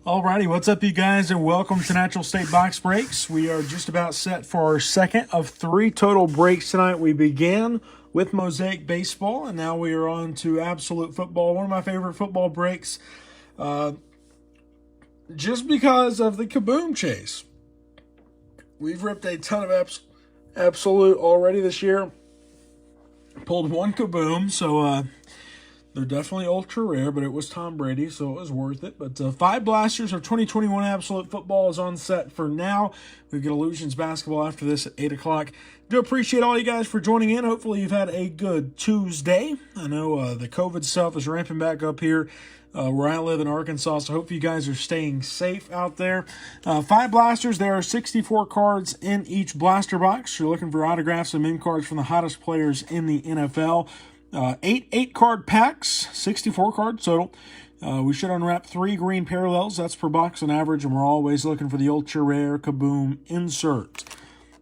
Alrighty, what's up, you guys, and welcome to Natural State Box Breaks. We are just about set for our second of 3 total breaks tonight. We began with Mosaic Baseball, and now we are on to Absolute Football, one of my favorite football breaks, just because of the Kaboom chase. We've ripped a ton of Absolute already this year. Pulled one Kaboom, so they're definitely ultra rare, but it was Tom Brady, so it was worth it. But 5 blasters of 2021 Absolute Football is on set for now. We've got Illusions Basketball after this at 8 o'clock. Do appreciate all you guys for joining in. Hopefully you've had a good Tuesday. I know the COVID stuff is ramping back up here where I live in Arkansas, so hope you guys are staying safe out there. 5 blasters. There are 64 cards in each blaster box. You're looking for autographs and min cards from the hottest players in the NFL. 8 card packs, 64 cards total. We should unwrap 3 green parallels. That's per box on average, and we're always looking for the ultra rare Kaboom insert.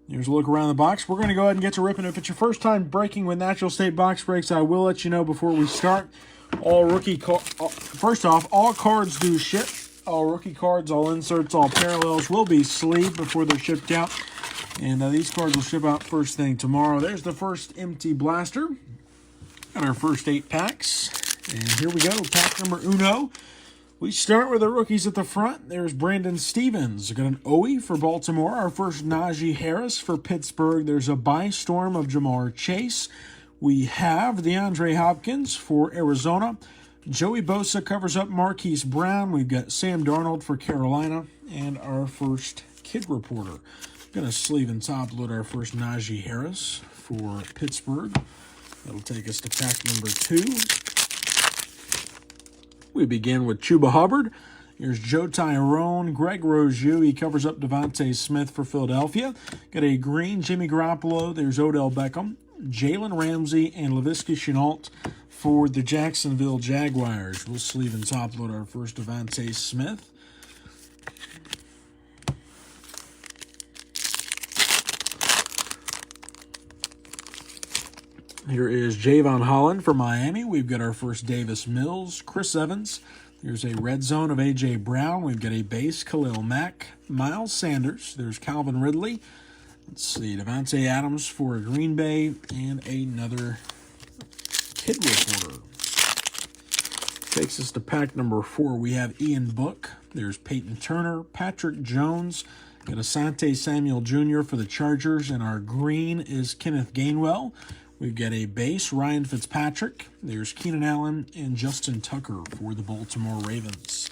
Here's a look around the box. We're going to go ahead and get to ripping. If it's your first time breaking with Natural State Box Breaks, I will let you know before we start. First off, all cards do ship. All rookie cards, all inserts, all parallels will be sleeved before they're shipped out. And these cards will ship out first thing tomorrow. There's the first empty blaster. Got our first 8 packs, and here we go, pack number uno. We start with the rookies at the front. There's Brandon Stevens. Got an Owie for Baltimore. Our first Najee Harris for Pittsburgh. There's a buy storm of Jamar Chase. We have DeAndre Hopkins for Arizona. Joey Bosa covers up Marquise Brown. We've got Sam Darnold for Carolina, and our first Kid Reporter. Going to sleeve and top load our first Najee Harris for Pittsburgh. That'll take us to pack number 2. We begin with Chuba Hubbard. Here's Joe Tyrone, Greg Rozier. He covers up Devontae Smith for Philadelphia. Got a green Jimmy Garoppolo. There's Odell Beckham, Jalen Ramsey, and Laviska Shenault for the Jacksonville Jaguars. We'll sleeve and top load our first Devontae Smith. Here is Javon Holland for Miami. We've got our first Davis Mills, Chris Evans. There's a red zone of A.J. Brown. We've got a base Khalil Mack, Miles Sanders. There's Calvin Ridley. Let's see, Devontae Adams for Green Bay, and another Kid Reporter. Takes us to pack number 4. We have Ian Book. There's Peyton Turner, Patrick Jones. Got Asante Samuel Jr. for the Chargers, and our green is Kenneth Gainwell. We've got a base, Ryan Fitzpatrick. There's Keenan Allen and Justin Tucker for the Baltimore Ravens.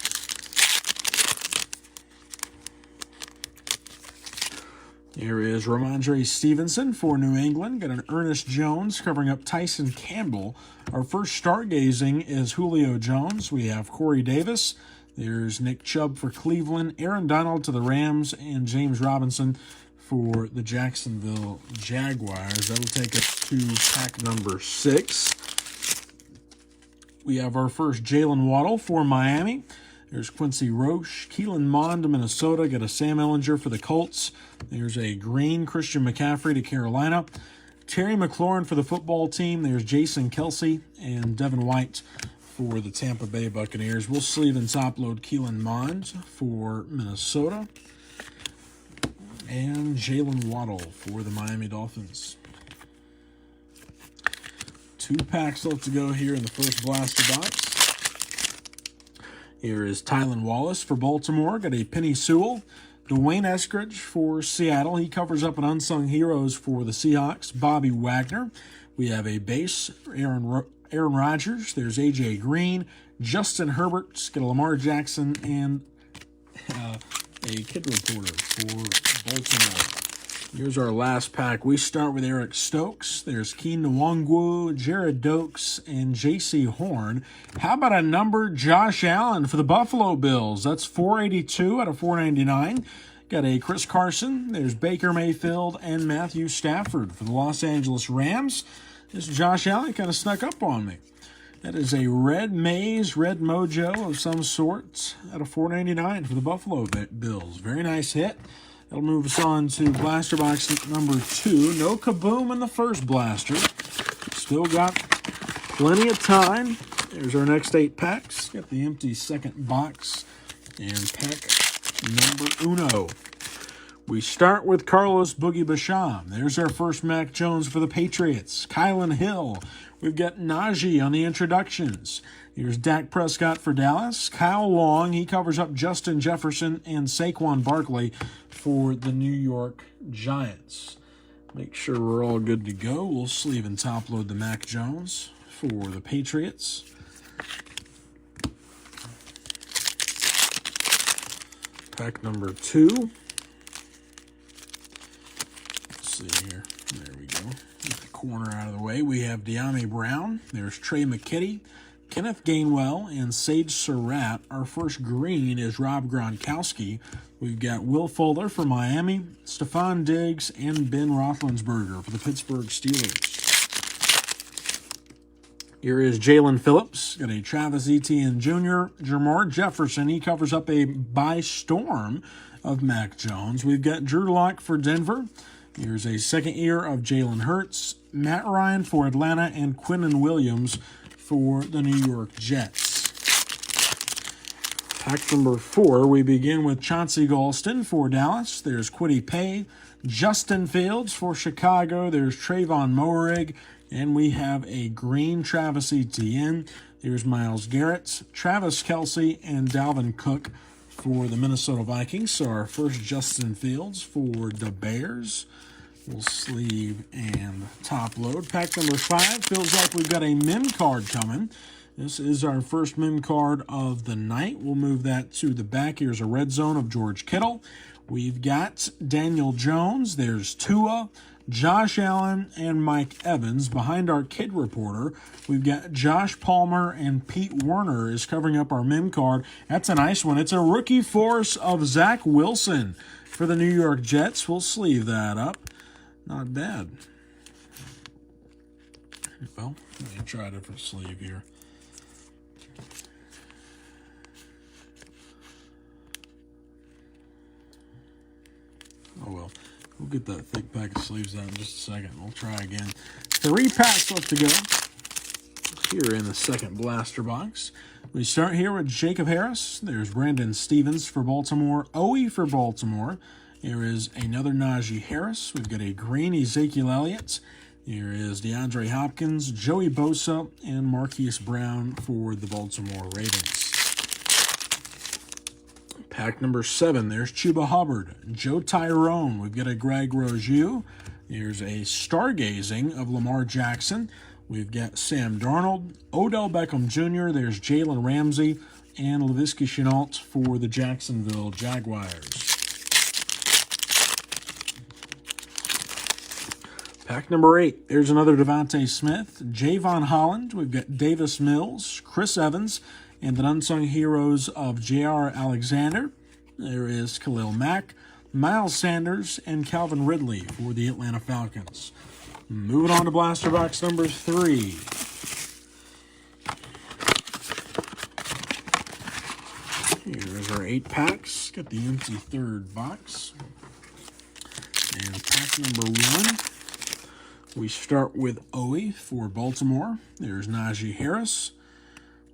Here is Ramondre Stevenson for New England. Got an Ernest Jones covering up Tyson Campbell. Our first stargazing is Julio Jones. We have Corey Davis. There's Nick Chubb for Cleveland, Aaron Donald to the Rams, and James Robinson for the Jacksonville Jaguars. That'll take us to pack number 6. We have our first Jalen Waddle for Miami. There's Quincy Roche, Keelan Mond to Minnesota. Got a Sam Ehlinger for the Colts. There's a green Christian McCaffrey to Carolina. Terry McLaurin for the football team. There's Jason Kelsey and Devin White for the Tampa Bay Buccaneers. We'll sleeve and top load Keelan Mond for Minnesota. And Jalen Waddle for the Miami Dolphins. 2 packs left to go here in the first blaster box. Here is Tylan Wallace for Baltimore. Got a Penny Sewell. Dwayne Eskridge for Seattle. He covers up an Unsung Heroes for the Seahawks. Bobby Wagner. We have a base, Aaron Rodgers. There's A.J. Green. Justin Herbert. Got a Lamar Jackson and a Kid Reporter for Baltimore. Here's our last pack. We start with Eric Stokes. There's Keen Nwangwu, Jared Dokes, and J.C. Horn. How about a number Josh Allen for the Buffalo Bills? That's 482 out of 499. Got a Chris Carson. There's Baker Mayfield and Matthew Stafford for the Los Angeles Rams. This Josh Allen kind of snuck up on me. That is a red maze, red mojo of some sort out of $4.99 for the Buffalo Bills. Very nice hit. That'll move us on to blaster box number 2. No Kaboom in the first blaster. Still got plenty of time. There's our next 8 packs. Got the empty second box And pack number uno. We start with Carlos Boogie Basham. There's our first Mac Jones for the Patriots. Kylan Hill. We've got Najee on the introductions. Here's Dak Prescott for Dallas. Kyle Long, he covers up Justin Jefferson and Saquon Barkley for the New York Giants. Make sure we're all good to go. We'll sleeve and top load the Mac Jones for the Patriots. Pack number 2. Let's see here. There we go. Get the corner out of the way. We have De'Ami Brown. There's Trey McKitty, Kenneth Gainwell, and Sage Surratt. Our first green is Rob Gronkowski. We've got Will Fuller for Miami, Stephon Diggs, and Ben Roethlisberger for the Pittsburgh Steelers. Here is Jalen Phillips. Got a Travis Etienne Jr., Jamar Jefferson. He covers up a by storm of Mac Jones. We've got Drew Lock for Denver. Here's a second year of Jalen Hurts, Matt Ryan for Atlanta, and Quinnen Williams for the New York Jets. Pack number 4, we begin with Chauncey Golston for Dallas. There's Kwity Paye, Justin Fields for Chicago. There's Trayvon Moehrig, and we have a green Travis Etienne. There's Myles Garrett, Travis Kelce, and Dalvin Cook for the Minnesota Vikings. So our first Justin Fields for the Bears. We'll sleeve and top load. Pack number 5. Feels like we've got a mem card coming. This is our first mem card of the night. We'll move that to the back. Here's a red zone of George Kittle. We've got Daniel Jones. There's Tua, Josh Allen, and Mike Evans. Behind our kid reporter, we've got Josh Palmer, and Pete Werner is covering up our mem card. That's a nice one. It's a rookie force of Zach Wilson for the New York Jets. We'll sleeve that up. Not bad. Well, let me try a different sleeve here. Oh well, we'll get that thick pack of sleeves out in just a second. We'll try again. 3 packs left to go here in the second blaster box. We start here with Jacob Harris. There's Brandon Stevens for Baltimore. Owe for Baltimore. There is another Najee Harris. We've got a green Ezekiel Elliott. Here is DeAndre Hopkins, Joey Bosa, and Marquise Brown for the Baltimore Ravens. Pack number 7, there's Chuba Hubbard, Joe Tyrone. We've got a Greg Rozier. Here's a stargazing of Lamar Jackson. We've got Sam Darnold, Odell Beckham Jr. There's Jalen Ramsey, and Laviska Shenault for the Jacksonville Jaguars. Pack number 8, there's another Devontae Smith, Javon Holland. We've got Davis Mills, Chris Evans, and the unsung heroes of J.R. Alexander. There is Khalil Mack, Miles Sanders, and Calvin Ridley for the Atlanta Falcons. Moving on to blaster box number 3. Here's our 8 packs. Got the empty third box. And pack number 1. We start with Owe for Baltimore. There's Najee Harris.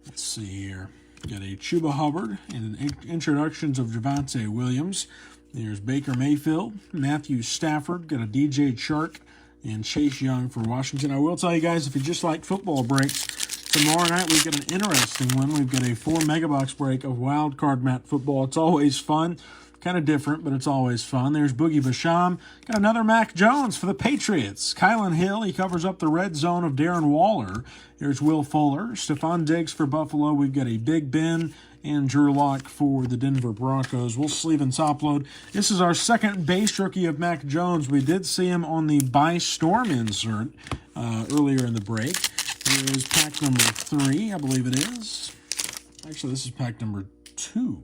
Let's see here. Got a Chuba Hubbard and introductions of Javonte Williams. There's Baker Mayfield, Matthew Stafford. Got a DJ Chark and Chase Young for Washington. I will tell you guys, if you just like football breaks, tomorrow night we've got an interesting one. We've got a 4 megabox break of Wild Card Mat football. It's always fun. Kind of different, but it's always fun. There's Boogie Basham. Got another Mac Jones for the Patriots. Kylan Hill, he covers up the red zone of Darren Waller. There's Will Fuller. Stephon Diggs for Buffalo. We've got a Big Ben and Drew Lock for the Denver Broncos. We'll sleeve and top load. This is our second base rookie of Mac Jones. We did see him on the by storm insert earlier in the break. Here is pack number 3, I believe it is. Actually, this is pack number 2.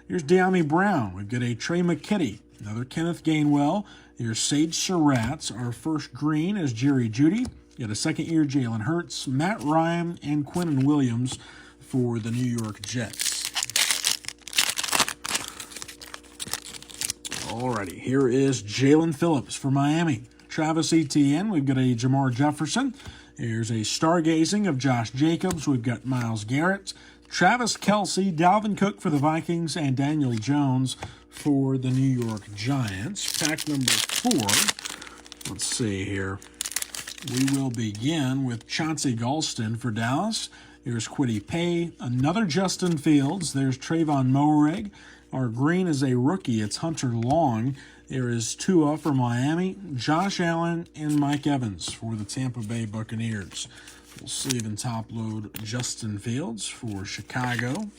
Here's De'Ami Brown. We've got a Trey McKitty, another Kenneth Gainwell. Here's Sage Surratt. Our first green is Jerry Jeudy. Got a second year Jalen Hurts, Matt Ryan, and Quinnen Williams for the New York Jets. Alrighty, here is Jalen Phillips for Miami. Travis Etienne. We've got a Jamar Jefferson. Here's a stargazing of Josh Jacobs. We've got Myles Garrett, Travis Kelce, Dalvin Cook for the Vikings, and Daniel Jones for the New York Giants. Pack number 4. Let's see here. We will begin with Chauncey Golston for Dallas. Here's Kwity Paye. Another Justin Fields. There's Trayvon Moehrig. Our green is a rookie. It's Hunter Long. There is Tua for Miami, Josh Allen, and Mike Evans for the Tampa Bay Buccaneers. We'll sleeve and top load Justin Fields for Chicago.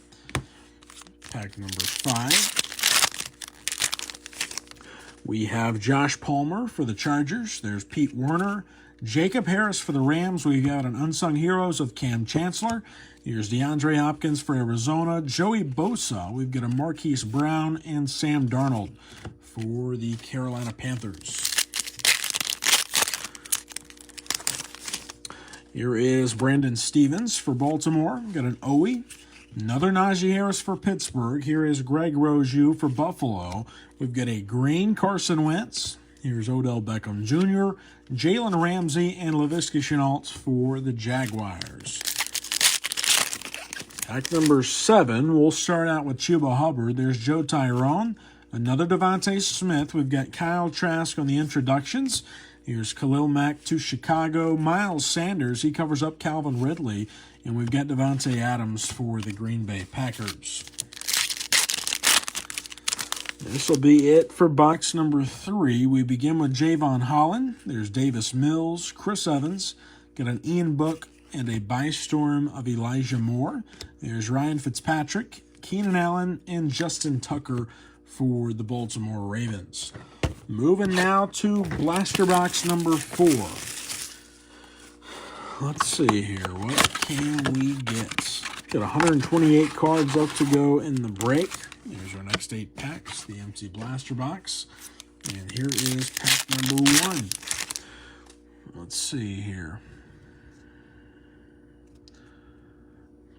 Pack number 5. We have Josh Palmer for the Chargers. There's Pete Werner. Jacob Harris for the Rams. We've got an Unsung Heroes of Cam Chancellor. Here's DeAndre Hopkins for Arizona. Joey Bosa. We've got a Marquise Brown and Sam Darnold for the Carolina Panthers. Here is Brandon Stevens for Baltimore. We've got an Owie. Another Najee Harris for Pittsburgh. Here is Greg Roju for Buffalo. We've got a green Carson Wentz. Here's Odell Beckham Jr., Jalen Ramsey, and Laviska Shenault for the Jaguars. Pack number 7, we'll start out with Chuba Hubbard. There's Joe Tyrone. Another Devontae Smith. We've got Kyle Trask on the introductions. Here's Khalil Mack to Chicago. Miles Sanders, he covers up Calvin Ridley. And we've got Devontae Adams for the Green Bay Packers. This will be it for box number 3. We begin with Javon Holland. There's Davis Mills, Chris Evans. Got an Ian Book and a Bystorm of Elijah Moore. There's Ryan Fitzpatrick, Keenan Allen, and Justin Tucker for the Baltimore Ravens. Moving now to blaster box number 4. Let's see here. What can we get? Got 128 cards left to go in the break. Here's our next 8 packs, the empty blaster box. And here is pack number 1. Let's see here.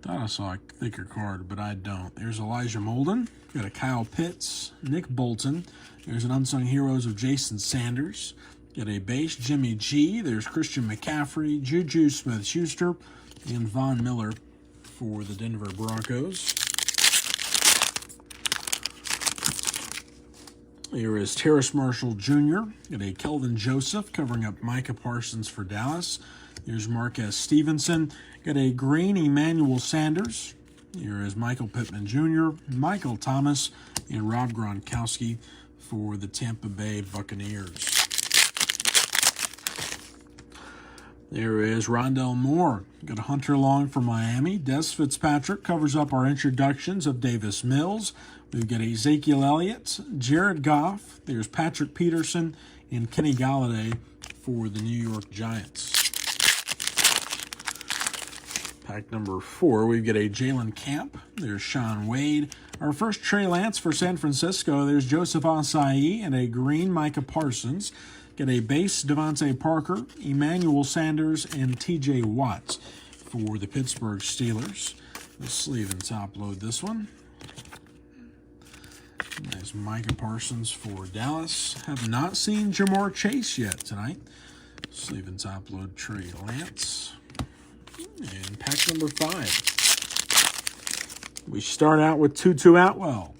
Thought I saw a thicker card, but I don't. There's Elijah Molden. Got a Kyle Pitts, Nick Bolton. There's an Unsung Heroes of Jason Sanders. Got a base Jimmy G. There's Christian McCaffrey, Juju Smith-Schuster, and Von Miller for the Denver Broncos. Here is Terrace Marshall Jr. Got a Kelvin Joseph covering up Micah Parsons for Dallas. Here's Marquez Stevenson. Got a green Emmanuel Sanders. Here is Michael Pittman Jr., Michael Thomas, and Rob Gronkowski for the Tampa Bay Buccaneers. There is Rondell Moore. Got a Hunter Long for Miami. Des Fitzpatrick covers up our introductions of Davis Mills. We've got Ezekiel Elliott, Jared Goff. There's Patrick Peterson and Kenny Golladay for the New York Giants. Pack number 4, we've got a Jalen Camp. There's Sean Wade. Our first Trey Lance for San Francisco. There's Joseph Ossai and a green Micah Parsons. Got a base Devontae Parker, Emmanuel Sanders, and TJ Watt for the Pittsburgh Steelers. We'll sleeve and top load this one. There's Micah Parsons for Dallas. Have not seen Jamar Chase yet tonight. Sleeve and top load Trey Lance. And pack number 5. We start out with Tutu Atwell.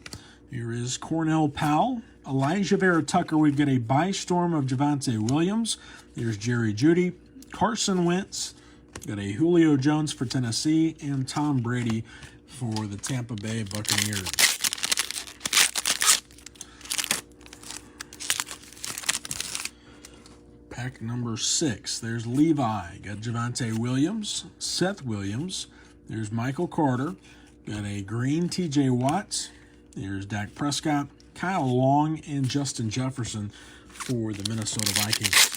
Here is Cornell Powell. Elijah Vera Tucker. We've got a Bystorm of Javonte Williams. There's Jerry Jeudy. Carson Wentz. Got a Julio Jones for Tennessee. And Tom Brady for the Tampa Bay Buccaneers. Pack number 6. There's Levi. Got Javonte Williams. Seth Williams. There's Michael Carter. Got a green TJ Watt. There's Dak Prescott, Kyle Long, and Justin Jefferson for the Minnesota Vikings.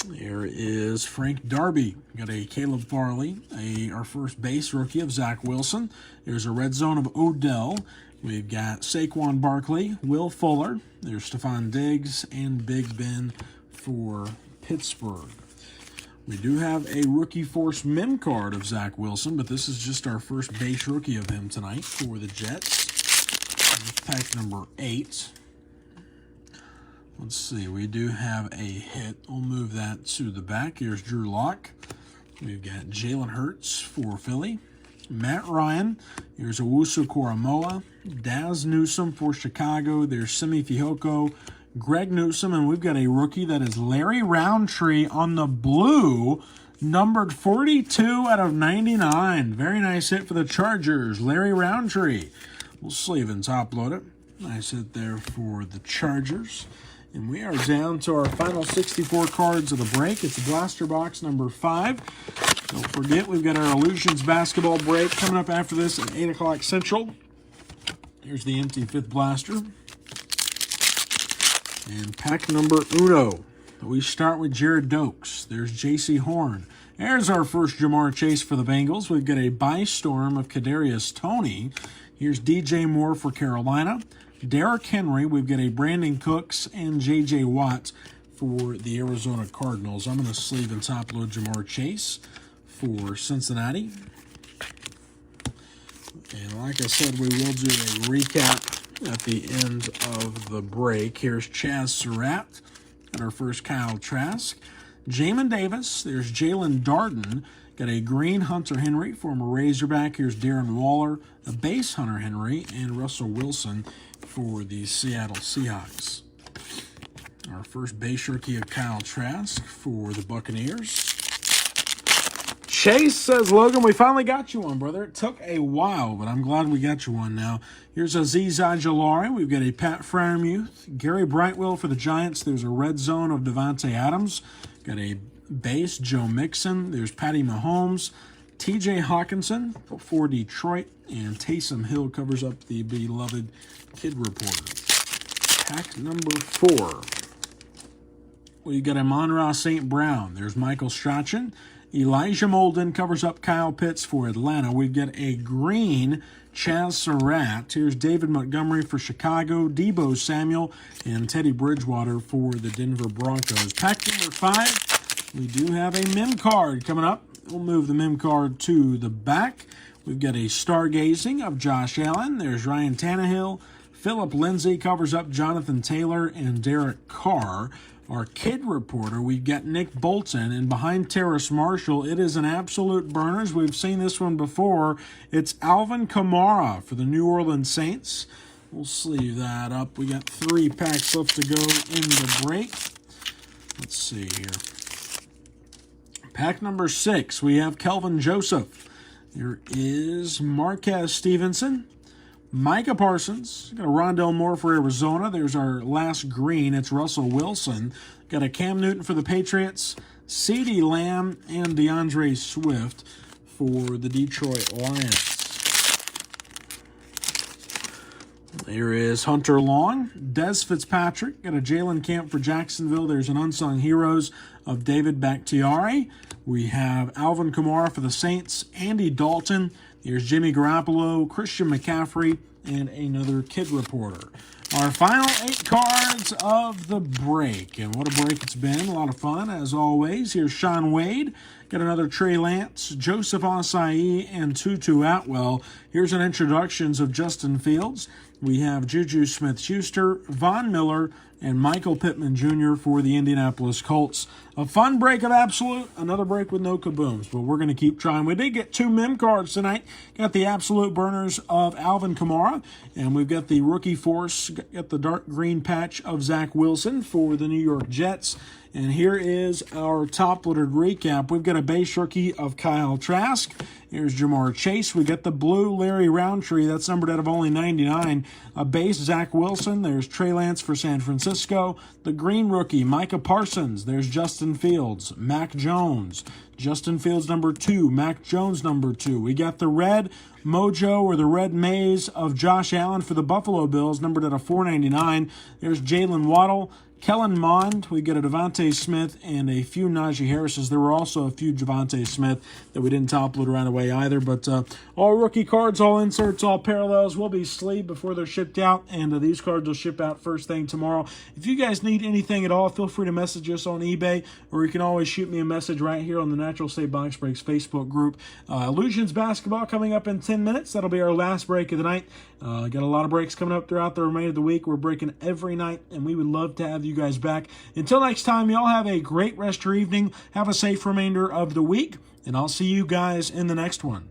There is Frank Darby. Got a Caleb Farley. Our first base rookie of Zach Wilson. There's a red zone of Odell. We've got Saquon Barkley, Will Fuller. There's Stephon Diggs and Big Ben for Pittsburgh. We do have a Rookie Force Mem card of Zach Wilson, but this is just our first base rookie of him tonight for the Jets. Pack number 8. Let's see, we do have a hit. We'll move that to the back. Here's Drew Lock. We've got Jalen Hurts for Philly. Matt Ryan. Here's Owusu Koramoah. Daz Newsome for Chicago. There's Simi Fehoko. Greg Newsome. And we've got a rookie that is Larry Roundtree on the blue, numbered 42 out of 99. Very nice hit for the Chargers. Larry Roundtree. We'll sleeve and top load it. Nice hit there for the Chargers. And we are down to our final 64 cards of the break. It's blaster box number 5. Don't forget, we've got our Illusions basketball break coming up after this at 8 o'clock Central. Here's the empty 5th blaster. And pack number uno. We start with Jared Dokes. There's J.C. Horn. There's our first Jamar Chase for the Bengals. We've got a By-Storm of Kadarius Toney. Here's DJ Moore for Carolina. Derrick Henry. We've got a Brandon Cooks and J.J. Watt for the Arizona Cardinals. I'm going to sleeve and top load Jamar Chase for Cincinnati. And like I said, we will do a recap at the end of the break. Here's Chaz Surratt and our first Kyle Trask. Jamin Davis. There's Jalen Darden. Got a green Hunter Henry, former Razorback. Here's Darren Waller, a base Hunter Henry, and Russell Wilson for the Seattle Seahawks. Our first base rookie of Kyle Trask for the Buccaneers. Chase says, Logan, we finally got you one, brother. It took a while, but I'm glad we got you one now. Here's Azeez Ojulari. We've got a Pat Freiermuth. Gary Brightwell for the Giants. There's a red zone of Devontae Adams. Got a base Joe Mixon. There's Patty Mahomes. TJ Hawkinson for Detroit. And Taysom Hill covers up the beloved Kid Reporter. Pack number 4. We got a Amon-Ra St. Brown. There's Michael Strachan. Elijah Molden covers up Kyle Pitts for Atlanta. We've got a green Chaz Surratt. Here's David Montgomery for Chicago, Deebo Samuel, and Teddy Bridgewater for the Denver Broncos. Pack number 5, we do have a mem card coming up. We'll move the mem card to the back. We've got a Stargazing of Josh Allen. There's Ryan Tannehill. Philip Lindsay covers up Jonathan Taylor and Derek Carr. Our Kid Reporter, we've got Nick Bolton, and behind Terrace Marshall, it is an absolute burners. We've seen this one before. It's Alvin Kamara for the New Orleans Saints. We'll sleeve that up. We got 3 packs left to go in the break. Let's see here. Pack number 6, we have Kelvin Joseph. There is Marquez Stevenson. Micah Parsons. Got a Rondell Moore for Arizona. There's our last green. It's Russell Wilson. Got a Cam Newton for the Patriots. CeeDee Lamb and DeAndre Swift for the Detroit Lions. There is Hunter Long. Des Fitzpatrick. Got a Jalen Camp for Jacksonville. There's an Unsung Heroes of David Bakhtiari. We have Alvin Kamara for the Saints. Andy Dalton. Here's Jimmy Garoppolo, Christian McCaffrey, and another Kid Reporter. Our final 8 cards of the break. And what a break it's been. A lot of fun, as always. Here's Sean Wade. Got another Trey Lance, Joseph Ossai, and Tutu Atwell. Here's an introductions of Justin Fields. We have Juju Smith-Schuster, Von Miller, and Michael Pittman Jr. for the Indianapolis Colts. A fun break of Absolute, another break with no kabooms, but we're going to keep trying. We did get 2 mem cards tonight. Got the Absolute burners of Alvin Kamara, and we've got the Rookie Force, got the dark green patch of Zach Wilson for the New York Jets. And here is our top-loaded recap. We've got a base rookie of Kyle Trask. Here's Jamar Chase. We got the blue Larry Roundtree. That's numbered out of only 99. A base Zach Wilson. There's Trey Lance for San Francisco. The green rookie Micah Parsons. There's Justin Fields. Mac Jones. Justin Fields number 2. Mac Jones number 2. We got the red Mojo or the red maze of Josh Allen for the Buffalo Bills. Numbered at a 499. There's Jalen Waddle. Kellen Mond, we get a Devontae Smith and a few Najee Harrises. There were also a few Devontae Smith that we didn't top load right away either. But all rookie cards, all inserts, all parallels will be sleeved before they're shipped out. And these cards will ship out first thing tomorrow. If you guys need anything at all, feel free to message us on eBay. Or you can always shoot me a message right here on the Natural State Box Breaks Facebook group. Illusions basketball coming up in 10 minutes. That'll be our last break of the night. Got a lot of breaks coming up throughout the remainder of the week. We're breaking every night, and we would love to have you guys back. Until next time, y'all have a great rest of your evening. Have a safe remainder of the week, and I'll see you guys in the next one.